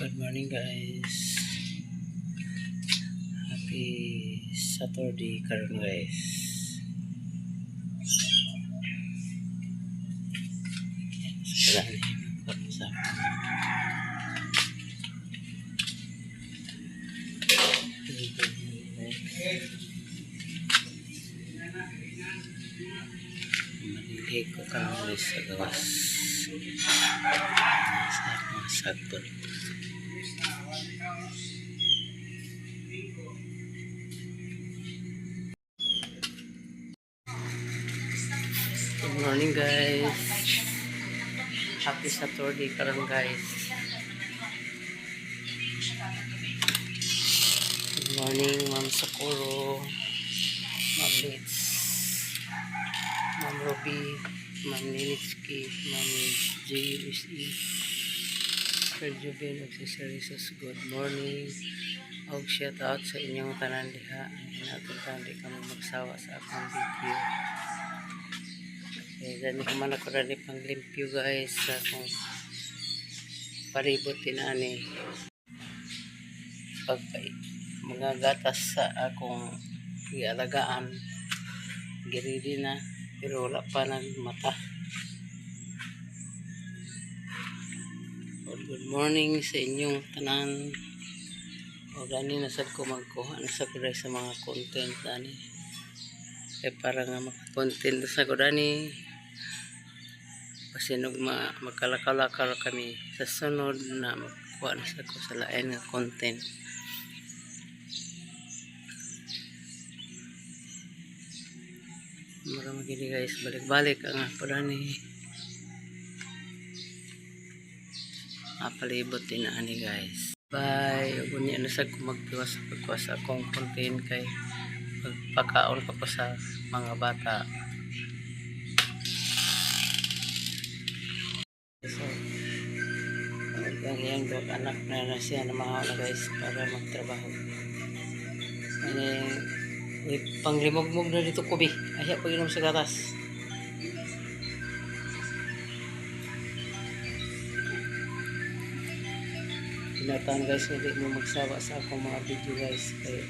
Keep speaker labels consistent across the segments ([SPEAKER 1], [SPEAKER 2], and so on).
[SPEAKER 1] Good morning guys. Happy Saturday karon guys. Salamat sa maliligo ko kami sa gawas sa mga sagbot. Good morning guys. Happy Saturday karon guys. Good morning Ma'am Sakuro, Ma'am Litz, Ma'am Ruby, Ma'am Ninitsky, Ma'am JUSE, Sir Juben of Cesaresus. Good morning. Og shout out sa inyong tanan diha. Natin tanan di kami magsawa sa akong video. Dani ko man ako rin pang limpyo guys sa akong palibot tinani. Pag mga gatas sa akong ialagaan giridi na pero wala pa nagmata. Good morning sa inyong tanan. O gani nasad ko magkuha na sa kuday sa mga content dani. Para nga maka-content sa ko dani. Kasi nung magkalakal-lakal kami sa sunod na magkuha na sa ko sa lain nga content. Marami gini guys, balik-balik ang apurani. Palibot din na ani guys. Bye. Unya na sa kumagtiwas sa pagkuwas akong content kay pagpakaon ko sa mga bata. So, yung dog anak na siya na mga na guys para magtrabaho. Panglimog-mog na dito kubi. Ayaw pag-inom sa gatas. Pinataan guys, hindi mo magsawa sa akong mga video guys. Kaya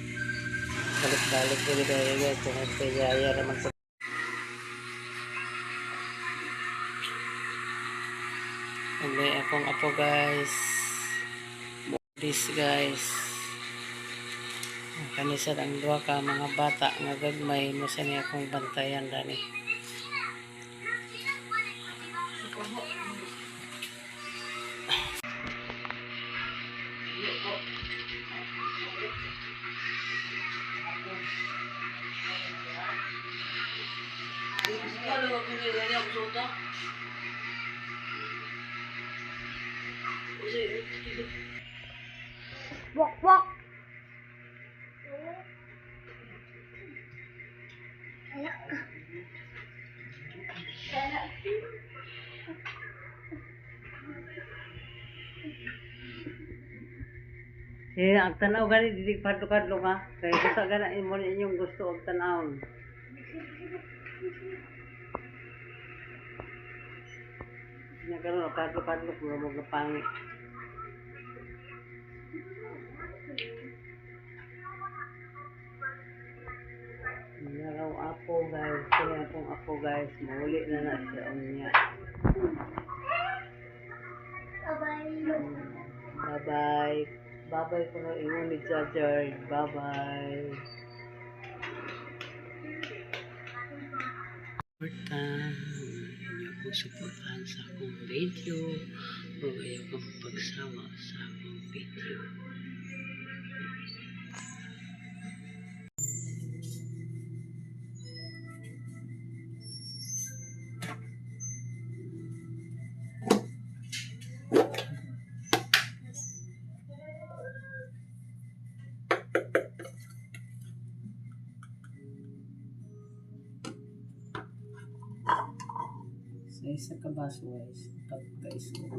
[SPEAKER 1] balik-balik ko dito guys. Tungkol kay Yaya naman sa may akong apo guys. This guys. Kanisa ang dua ka mga bata nga gagmay mo sa niya akong bantayan dani.
[SPEAKER 2] Wak wak. Anak ka. Anak.
[SPEAKER 1] Ang tanaw gani dili padlo-kadlo ka. Kaya gusto gana imo inyong gusto og tanawon. Nya karon padlo-kadlo puro mo gapangi. Naraw apo guys, kaya akong apo guys, mahuli na siya niya. Bye-bye. Bye-bye ko na ingon ni Jajar. Bye-bye. Inyo po supportahan sa akong video o ayaw ka pagsawa sa akong video. Sa isa ka baso guys, pag-guys ko.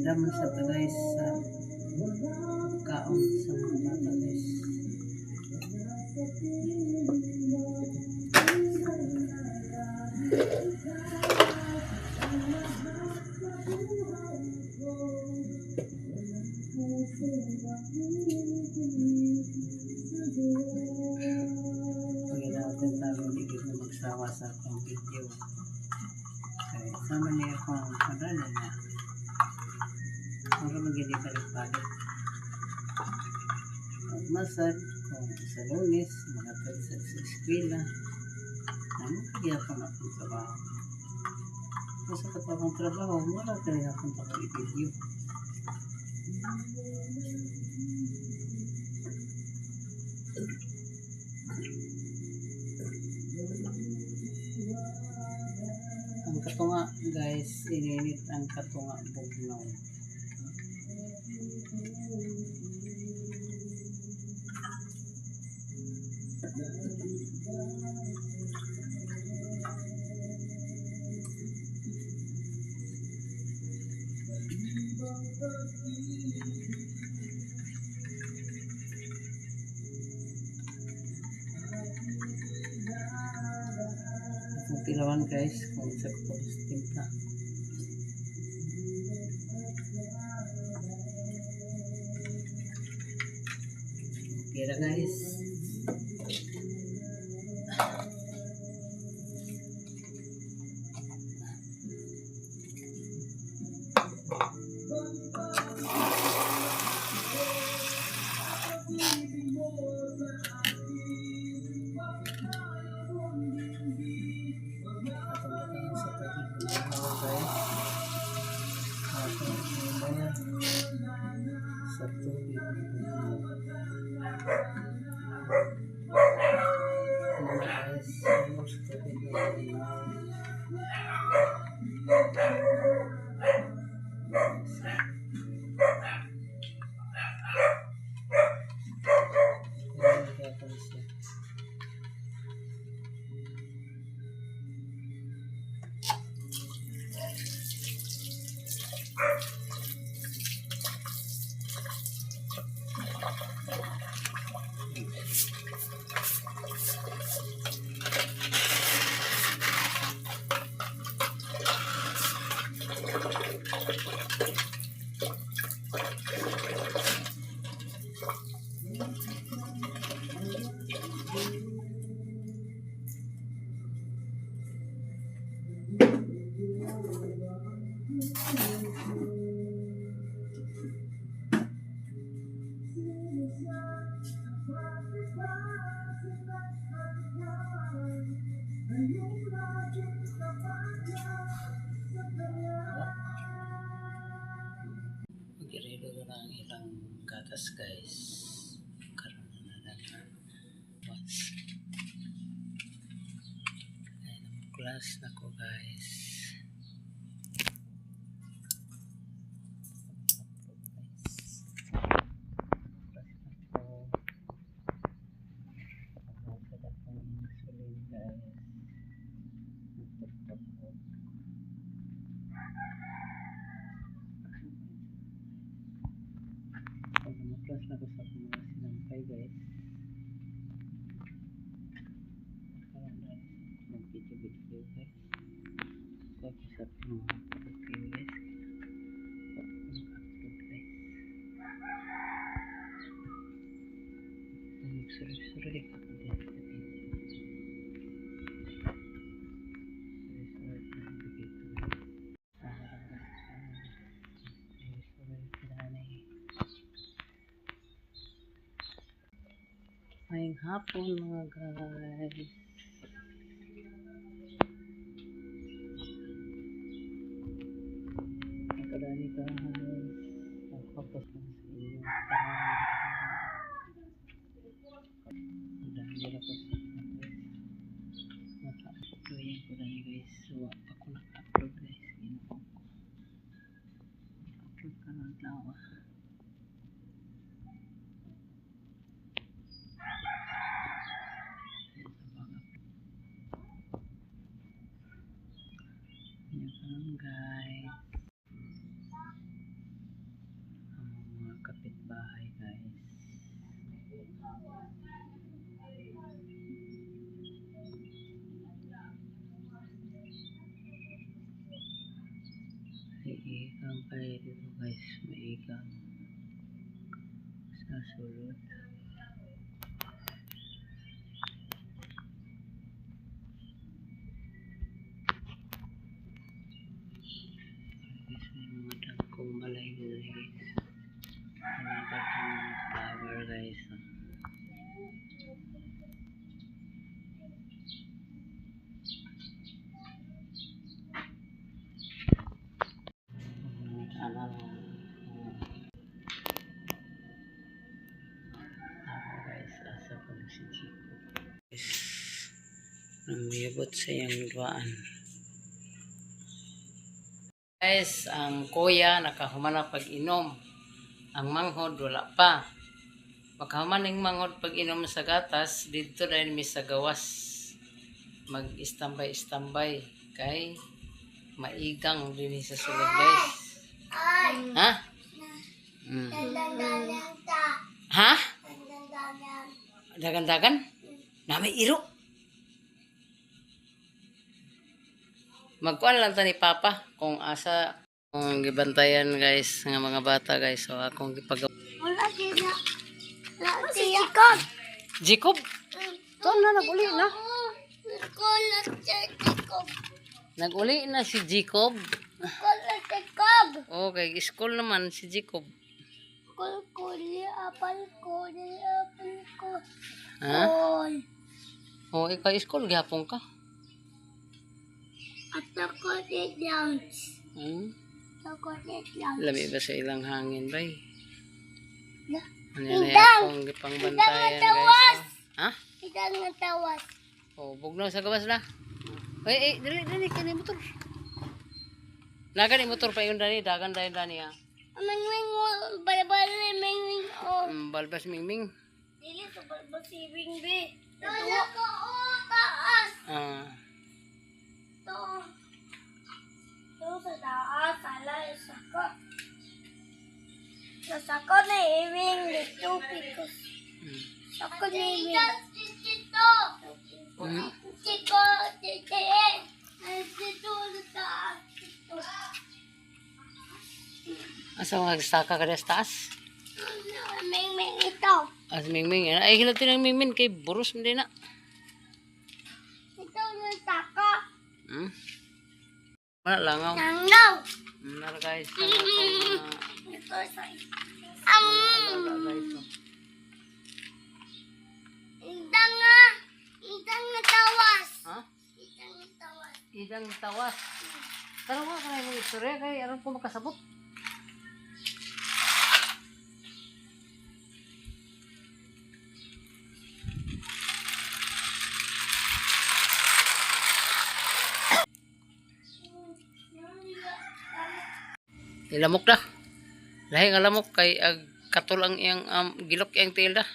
[SPEAKER 1] Daman sa to guys sa kaon sa mga bata guys. Pag natin tayo hindi na magsawa sa akong video. Kaya sama niya akong kadala na. Para magiging balik-balik. Magmasad kung sa Lunes, mga tulisag sa eskwela, na magkagiyapon akong trabaho. Kung sa katapang trabaho, wala talaga akong pag-video. Ang katunga guys, ininit ang katunga bugnaw. Ang tilawan guys, kung sakto sa timpla. Okay na guys. Sa tubig Magirilo na ang ilang gatas guys. Karoon na na once. Ay namuklas na ko guys. Plus na ko sa mga sinampay guys. video guys. Pag-usap ng mga kapatid guys. Upload guys. Sulit-sulit ako din. Ngayong hapon mga guys. Nakadali guys. Nagfocus lang sa inyo. Dahil ako sa maka-upload ko dahil guys. So, ako naka-upload guys. Upload ka ng tawa. Guys, ang mga kapitbahay guys. Iikang kayo dito guys, maikang sa sulod. Kung malay nila guys, dapat ang flower guys. Sana lang ako guys, asa ko si Chico guys, namiyabot sa iyang duwaan. Guys, ang kuya nakahuman pag-inom. Ang manghod wala pa. Makahuman ning manghod pag-inom sa gatas dito dahil mi sa gawas. Mag-istambay kay maigang din sa sulod guys. Ha? Ha? Dagan-dagan? Na may iro. Magkuan lang ta ni Papa kung asa kung gibantayan guys nga mga bata guys. So akong gipagawa.
[SPEAKER 2] Wala siya. Wala siya. Jacob.
[SPEAKER 1] Jacob? Saan na nag-uli na?
[SPEAKER 2] Wala siya Jacob.
[SPEAKER 1] Nag-uli na si Jacob.
[SPEAKER 2] Wala Jacob.
[SPEAKER 1] Okay, school naman si Jacob.
[SPEAKER 2] Kuli apal ko.
[SPEAKER 1] Ha? Oh, ikaw school gihapon ka.
[SPEAKER 2] At ako net lounge. Ako net lounge.
[SPEAKER 1] Lami ba sa ilang hangin bay?
[SPEAKER 2] Na.
[SPEAKER 1] Ano na akong gipangbantayan guys. Ha?
[SPEAKER 2] Idang nga tawas.
[SPEAKER 1] Oh, bugnaw sa gawas na. Dali ka ni motor. Nagan ni motor pa yun dani, dagan dani ha.
[SPEAKER 2] Mingming balbal mingming oh.
[SPEAKER 1] Balbas mingming.
[SPEAKER 2] Dili to balbal si Wingbe. Wala ko taas. To sa taas ala sako. Sa sako na iwing dito pikos. Sako na iwing. Dito. Dito dito. Dito taas.
[SPEAKER 1] Asa magsaka ka sa taas?
[SPEAKER 2] Mingming ito.
[SPEAKER 1] As mingming. Ay hilati ng mingming kay buros mo din na.
[SPEAKER 2] Ito yung sako.
[SPEAKER 1] Wala langaw.
[SPEAKER 2] Langaw.
[SPEAKER 1] Nar guys. Ito
[SPEAKER 2] sa
[SPEAKER 1] guys.
[SPEAKER 2] Idang na tawas.
[SPEAKER 1] Ha?
[SPEAKER 2] Idang na tawas.
[SPEAKER 1] Idang tawas. Tarawa ka na yung istorya kay aron ko makasabot. Ilamok dah. Lahi nga lamok kay katulang iyang gilok iyang tiil dah.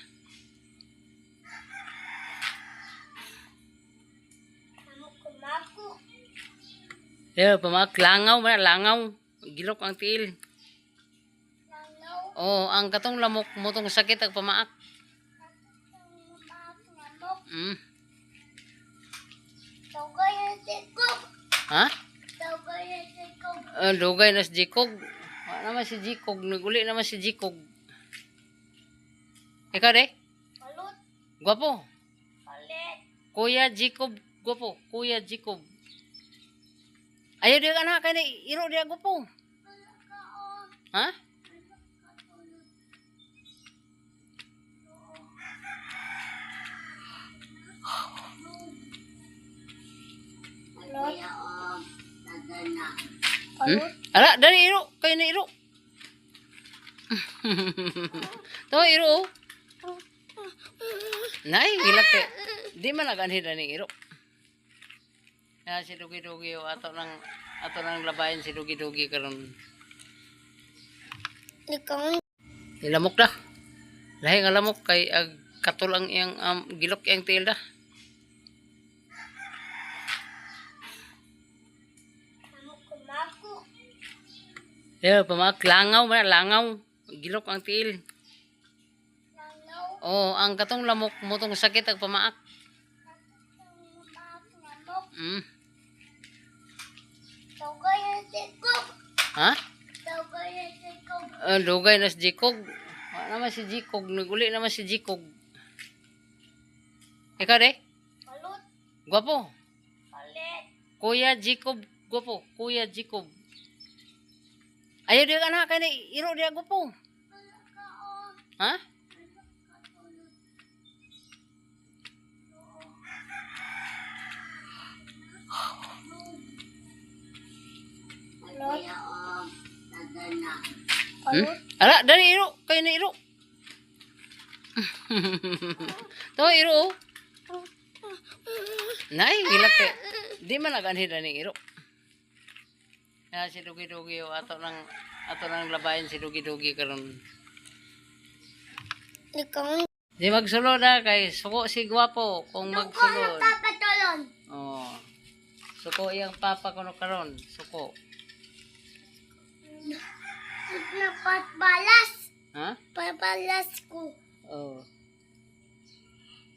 [SPEAKER 2] Kumako.
[SPEAKER 1] Yeah, pamak langaw ba langaw. Gilok ang tiil.
[SPEAKER 2] Langaw.
[SPEAKER 1] Oh, ang katong lamok mo tong sakit ag pamaak.
[SPEAKER 2] Lamok. Tugay
[SPEAKER 1] Ha?
[SPEAKER 2] Dugay na si Jacob.
[SPEAKER 1] Dugay na si Jikog. Wala naman si Jikog. Naguli naman si Jikog. Ikaw de?
[SPEAKER 2] Palut.
[SPEAKER 1] Gwapo.
[SPEAKER 2] Palit.
[SPEAKER 1] Kuya Jacob. Gwapo. Kuya Jacob. Ayaw di ka na. Kaya na iro di gwapo. Ha?
[SPEAKER 2] Palut.
[SPEAKER 1] Hmm? Ala, dari iro. Kaya na iro. To iro. Nay, hilak te. Di man naganhid na ni iro. Si Dugi-Dugi o ato nang labayan si Dugi-Dugi karon.
[SPEAKER 2] Ikaw.
[SPEAKER 1] Ilamok dah. Lahi nga lamok kay katulang iyang gilok iyang tiil dah.
[SPEAKER 2] Kumako.
[SPEAKER 1] Pamak langaw man langaw. Gilok ang tiil.
[SPEAKER 2] Langaw.
[SPEAKER 1] Oh, ang katong lamok mo tong sakit ag pamaak.
[SPEAKER 2] Lamok.
[SPEAKER 1] Mm.
[SPEAKER 2] Dugay na si Jacob.
[SPEAKER 1] Ha?
[SPEAKER 2] Dugay na si Jacob.
[SPEAKER 1] Dugay na si Jikog. Wala naman si Jikog. Naguli naman si Jikog. Ikaw de?
[SPEAKER 2] Palut.
[SPEAKER 1] Gwapo.
[SPEAKER 2] Palit.
[SPEAKER 1] Kuya Jacob. Gwapo. Kuya Jacob. Ayaw di ka na. Kaya na iro di gwapo. Ha?
[SPEAKER 2] Palut.
[SPEAKER 1] Hmm? Ala, dari iro. Kaya na iro. To iro. Nay, hilak te. Di man naganhid na ni iro. Si Dugi-Dugi o ato nang labayan si Dugi-Dugi karon.
[SPEAKER 2] Ikaw.
[SPEAKER 1] Di magsulod na kay suko si gwapo kung magsulod.
[SPEAKER 2] Papatulon.
[SPEAKER 1] Oh. Suko iyang papa kuno karon, suko.
[SPEAKER 2] Napatbalas.
[SPEAKER 1] Ha?
[SPEAKER 2] Pabalas ko.
[SPEAKER 1] Oh.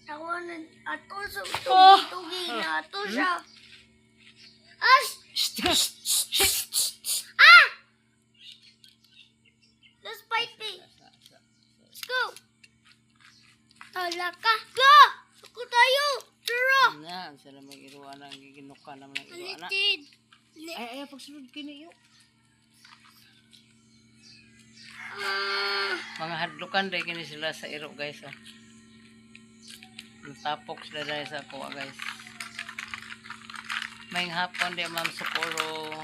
[SPEAKER 2] Ako na ato sa
[SPEAKER 1] Oh.
[SPEAKER 2] tugi na ato siya. Ash! Let's fight me. Let's go. Tala ka. Go! Ako tayo. Tara.
[SPEAKER 1] Na, sana mag-iruan ang giginuka naman ang iruan na.
[SPEAKER 2] Litid.
[SPEAKER 1] Ay, pagsulod kini yo. Mga hadlukan dahil kini sila sa iro guys. Oh. Natapok sila dahil sa kuha guys. May hapon di Ma'am Socorro,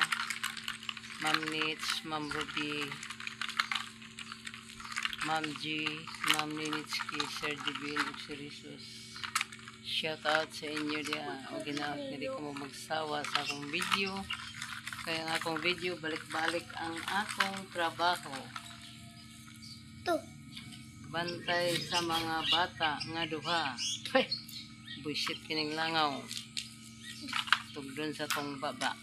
[SPEAKER 1] Ma'am Nitz, Ma'am Ruby, Ma'am G, Ma'am Ninitsky, Sir Divine, ug si Rizos. Shout out sa inyo diya. O ginawa hindi ko mo magsawa sa akong video. Kaya ang akong video balik-balik ang akong trabaho.
[SPEAKER 2] To.
[SPEAKER 1] Bantay sa mga bata nga duha. Buisit kining langaw. Tugdon sa tong baba.